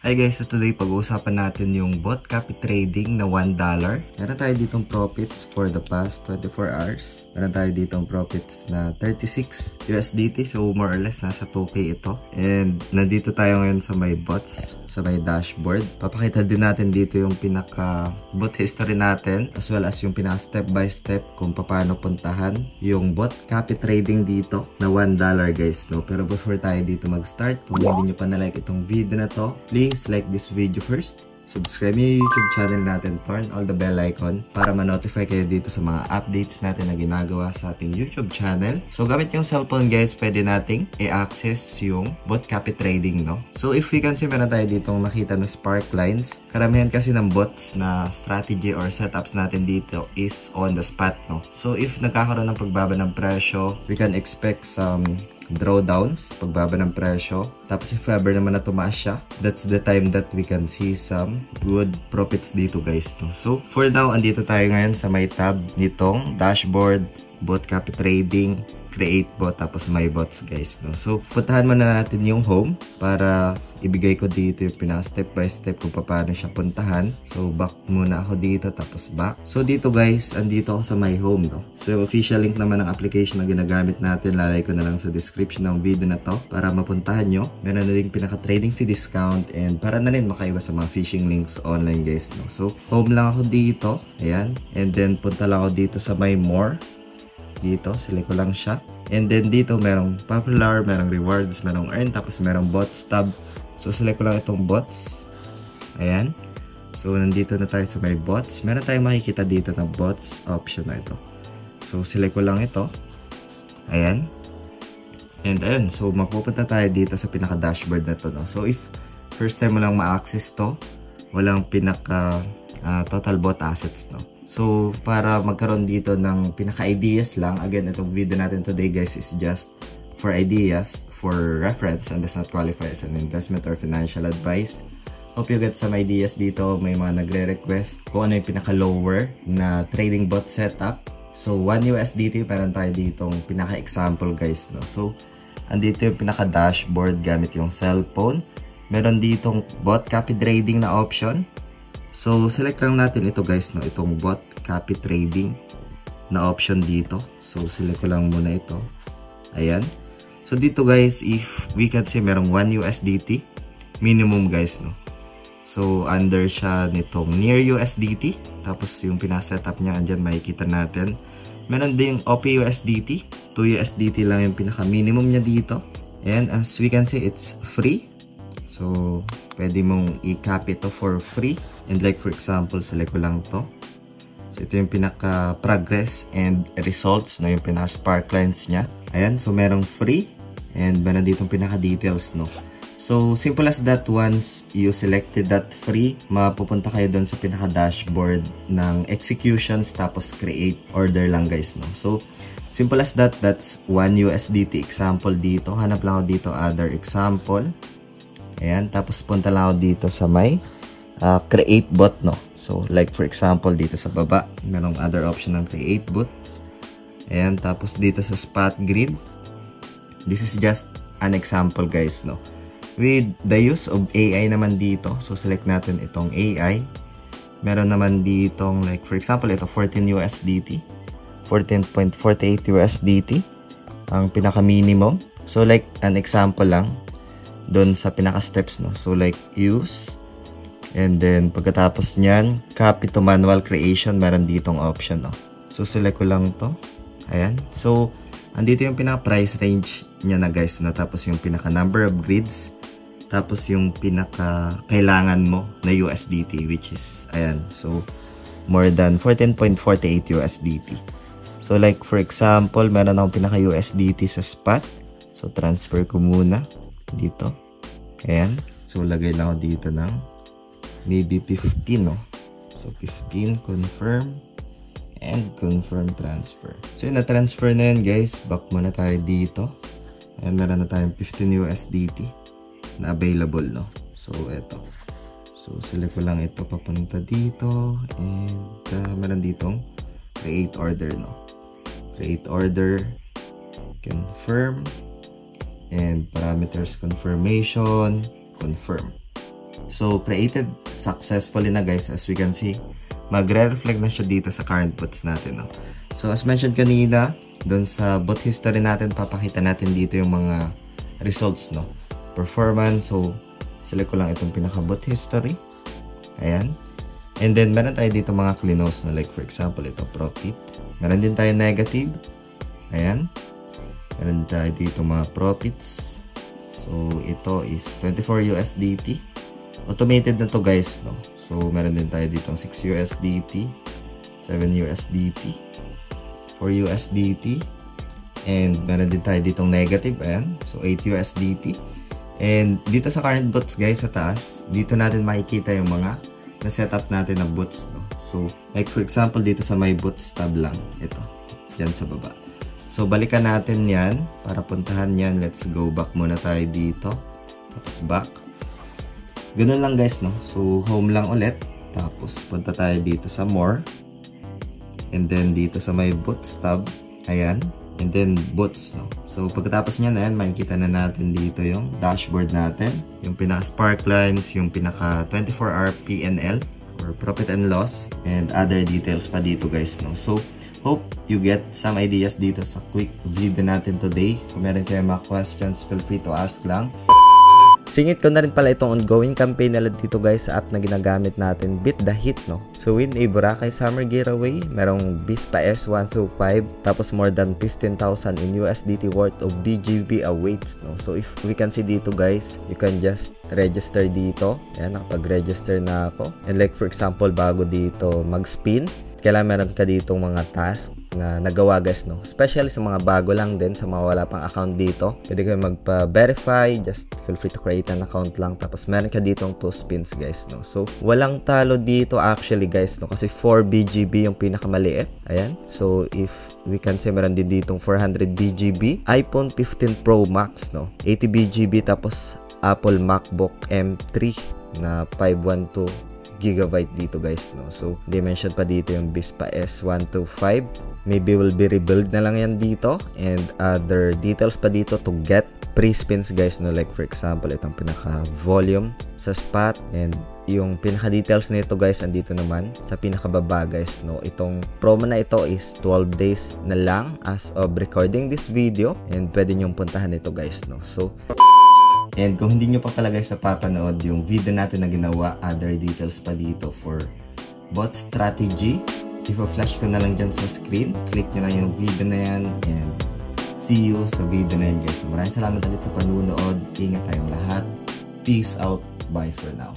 Hi guys, so today pag-uusapan natin yung bot copy trading na $1. Meron tayo ditong profits for the past 24 hours. Meron tayo ditong profits na 36 USDT. So more or less nasa 2K ito. And nandito tayo ngayon sa may bots, sa may dashboard. Papakita din natin dito yung pinaka bot history natin as well as yung pinaka step by step kung paano puntahan yung bot copy trading dito na $1 guys. No? Pero before tayo dito mag-start, kung hindi nyo pa na-like itong video na to, please like this video first. Subscribe yung YouTube channel natin, turn all the bell icon para ma-notify kayo dito sa mga updates natin na ginagawa sa ating YouTube channel. So gamit yung cellphone guys, pwede nating i-access yung bot copy trading, no? So if we can see, meron tayo ditong nakita na spark lines. Karamihan kasi ng bots na strategy or setups natin dito is on the spot, no? So if nagkakaroon ng pagbaba ng presyo, we can expect some drawdowns, pagbaba ng presyo. Tapos if ever naman na tumaas siya, that's the time that we can see some good profits dito guys, no? So for now, andito tayo ngayon sa may tab nitong dashboard, bot copy trading, create bot, tapos my bots guys, no? So puntahan muna natin yung home para ibigay ko dito yung pinaka step by step kung paano siya puntahan. So back muna ako dito, tapos back. So dito guys, andito ako sa my home, no? So yung official link naman ng application na ginagamit natin, lalagay ko na lang sa description ng video na to para mapuntahan nyo. Meron na rin pinaka trading fee discount and para na rin makaiwas sa mga phishing links online guys, no? So home lang ako dito, ayan, and then punta lang ako dito sa my more. Dito, select ko lang siya. And then dito, merong popular, merong rewards, merong earn, tapos merong bots tab. So, select ko lang itong bots. Ayan. So, nandito na tayo sa may bots. Meron tayong makikita dito na bots option na ito. So, select ko lang ito. Ayan. And ayan. So, mapupunta tayo dito sa pinaka-dashboard na to, no? So, if first time mo lang ma-access to, walang pinaka total bot assets, no? So, para magkaroon dito ng pinaka-ideas lang, again, itong video natin today guys is just for ideas, for reference, and does not qualify as an investment or financial advice. Hope you get some ideas dito. May mga nagre-request kung ano yung pinaka-lower na trading bot setup. So, 1 USDT, meron tayo ditong pinaka-example guys, no? So, andito yung pinaka-dashboard gamit yung cellphone. Meron ditong bot copy trading na option. So, select lang natin ito guys, no? Itong bot copy trading na option dito. So, select ko lang muna ito. Ayan. So, dito guys, if we can see, merong 1 USDT minimum guys, no? So, under siya nitong near USDT. Tapos, yung pinasetup niya, andyan makikita natin. Meron ding OP USDT. 2 USDT lang yung pinaka-minimum niya dito. And as we can see, it's free. So, pwede mong i-copy ito for free. And like for example, select ko lang to. So, ito yung pinaka-progress and results, no? Yung pinaka-spark lines niya. Ayan, so merong free. And meron ditong pinaka-details, no? So, simple as that. Once you selected that free, mapupunta kayo doon sa pinaka-dashboard ng executions, tapos create order lang guys, no? So, simple as that. That's 1 USDT example dito. Hanap lang ako dito, other example. Ayan, tapos punta lang ako dito sa may create bot, no? So, like for example, dito sa baba, merong other option ng create bot. Ayan, tapos dito sa spot grid. This is just an example, guys, no? With the use of AI naman dito, so select natin itong AI. Meron naman ditong, like for example, ito 14 USDT. 14.48 USDT. Ang pinaka-minimum. So, like an example lang doon sa pinaka-steps, no? So, like use. And then, pagkatapos nyan, copy to manual creation, meron ditong option, no? So, select ko lang to. Ayan. So, andito yung pinaka-price range niya na guys, no? Tapos yung pinaka-number of grids. Tapos yung pinaka-kailangan mo na USDT, which is, ayan. So, more than 14.48 USDT. So, like for example, meron akong pinaka-USDT sa spot. So, transfer ko muna dito. Ayan. So, lagay lang ako dito ng maybe 15, no? So, 15, confirm, and confirm transfer. So, yun, na-transfer na yun, guys. Back muna tayo dito. Ayan, meron na tayong 15 USDT na available, no? So, eto. So, select ko lang ito papunta dito. And, meron ditong create order, no? Create order, confirm, and parameters confirmation, confirm. So, created successfully na guys. As we can see, magre-reflect na siya dito sa current bots natin, no? So, as mentioned kanina, dun sa bot history natin, papakita natin dito yung mga results, no? Performance. So, select ko lang itong pinaka-bot history. Ayan. And then, meron tayo dito mga cleanos, no? Like, for example, ito, profit. Meron din tayo negative. Ayan. Meron tayo dito mga profits. So, ito is 24 USDT. Automated na to guys, no? So, meron din tayo dito 6 USDT, 7 USDT, 4 USDT, and meron din tayo ditong negative, ayan. So, 8 USDT. And dito sa current bots guys, sa taas, dito natin makikita yung mga na-setup natin na bots, no? So, like for example, dito sa my bots tab lang, ito, dyan sa baba. So, balikan natin yan para puntahan yan. Let's go back muna tayo dito. Tapos back. Ganun lang guys, no? So, home lang ulit. Tapos, punta tayo dito sa more. And then, dito sa my bots tab. Ayan. And then, bots, no? So, pagkatapos nyan, ayan, makikita na natin dito yung dashboard natin. Yung pinaka-spark lines, yung pinaka 24-hour PNL or profit and loss, and other details pa dito guys, no? So, hope you get some ideas dito sa quick video natin today. Kung meron kayo mga questions, feel free to ask lang. Singit ko na rin pala itong ongoing campaign nila dito guys sa app na ginagamit natin, Beat the Hit, no? So, win a Boracay Summer Giveaway, merong Bispa S1 through 5, tapos more than 15,000 in USDT worth of BGB awaits, no? So, if we can see dito guys, you can just register dito. Ayan, nakapag-register na ako. And like for example, bago dito mag-spin, kailangan meron ka ditong mga task na nagawa guys, no? Especially sa mga bago lang din, sa mga wala pang account dito. Pwede kayo magpa-verify, just feel free to create an account lang. Tapos meron ka ditong 2 spins guys, no? So, walang talo dito actually guys, no? Kasi 4 BGB yung pinakamaliit. Ayan. So, if we can say meron din ditong 400 BGB. iPhone 15 Pro Max, no? 80 BGB tapos Apple MacBook M3 na 512 gigabyte dito guys, no? So, they mentioned pa dito yung Bispa S1 to 5. Maybe will be rebuild na lang yan dito. And other details pa dito to get pre-spins guys, no? Like for example, itong pinaka-volume sa spot. And yung pinaka-details nito guys, andito naman sa pinaka-baba guys, no? Itong promo na ito is 12 days na lang as of recording this video. And pwede nyong puntahan ito guys, no? So, and kung hindi nyo pa pala guys napapanood yung video natin na ginawa, other details pa dito for bot strategy, ipa-flash ko na lang dyan sa screen. Click nyo lang yung video na yan and see you sa video na yan guys. Maraming salamat ulit sa panunood. Ingat tayong lahat. Peace out. Bye for now.